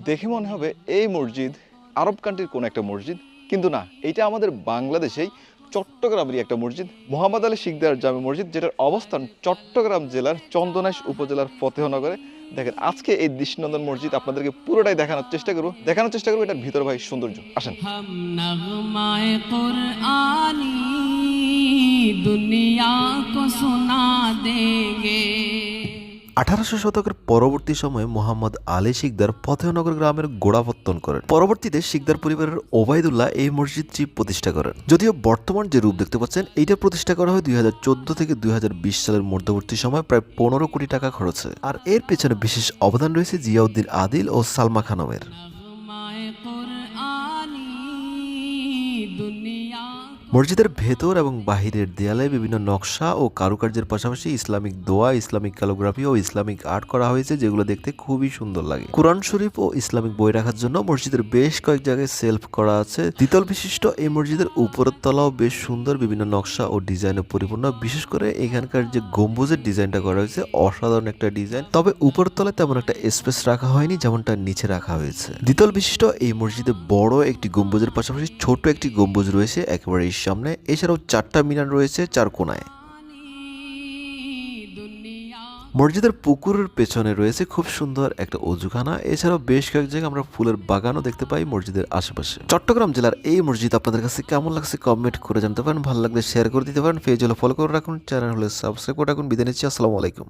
দেখে মনে হবে এই মসজিদ আরব কান্ট্রির কোন একটা মসজিদ, কিন্তু না, এটা আমাদের বাংলাদেশেই চট্টগ্রামেরই একটা মসজিদ, মোহাম্মদ আলী শিকদার জামে মসজিদ, যেটার অবস্থান চট্টগ্রাম জেলার চন্দনাইশ উপজেলার ফতেহনগরে। দেখেন আজকে এই দৃষ্টিনন্দন মসজিদ আপনাদেরকে পুরোটাই দেখানোর চেষ্টা করবো এটার ভিতর ভাই সৌন্দর্য। আসেন। দুনিয়া কো সুনা দেঙ্গে। 1800 শতকের পরবর্তী সময়ে মোহাম্মদ আলী শিকদার ফতেহনগর গ্রামের গোড়াপত্তন করেন। পরবর্তীতে শিকদার পরিবারের ওবায়দুল্লাহ এই মসজিদটি প্রতিষ্ঠা করেন। যদিও বর্তমান যে রূপ দেখতে পাচ্ছেন এইটা প্রতিষ্ঠা করা হয় 2014 থেকে 2020 সালের মধ্যবর্তী সময় প্রায় 15 কোটি টাকা খরচে। আর এর পেছনে বিশেষ অবদান রয়েছে জিয়াউদ্দিন আদিল ও সালমা খানমের। মসজিদের ভেতর এবং বাহিরের দেয়ালে বিভিন্ন নকশা ও কারুকার্যের পাশাপাশি ইসলামিক দোয়া, ইসলামিক ক্যালিগ্রাফি ও ইসলামিক আর্ট করা হয়েছে, যেগুলো দেখতে খুবই সুন্দর লাগে। কুরআন শরীফ ও ইসলামিক বই রাখার জন্য মসজিদের বেশ কয়েক জায়গায় সেলফ করা আছে। দ্বিতল বিশিষ্ট এই মসজিদের উপরের তলাও বেশ সুন্দর, বিভিন্ন নকশা ও ডিজাইনে পরিপূর্ণ। বিশেষ করে এখানকার যে গম্বুজের ডিজাইনটা করা হয়েছে অসাধারণ একটা ডিজাইন। তবে উপরের তলায় তেমন একটা স্পেস রাখা হয়নি যেমনটা নিচে রাখা হয়েছে। দ্বিতল বিশিষ্ট এই মসজিদে বড় একটি গম্বুজের পাশাপাশি ছোট একটি গম্বুজ রয়েছে একেবারে সামনে। এছাড়াও 4টা মিনার রয়েছে 4 কোণায়। মসজিদের পুকুরের পেছনে রয়েছে খুব সুন্দর একটা অজুখানা। এছাড়াও বেশ কয়েক জায়গায় আমরা ফুলের বাগানও দেখতে পাই মসজিদের আশেপাশে। চট্টগ্রাম জেলার এই মসজিদ আপনাদের কাছে কেমন লাগছে কমেন্ট করে জানতে পারেন। ভালো লাগলে শেয়ার করে দিতে পারেন। পেজ হলে ফলো করে রাখুন, চ্যানেল হলে সাবস্ক্রাইব করে রাখুন। বিদায় নিচ্ছি, আসসালামু আলাইকুম।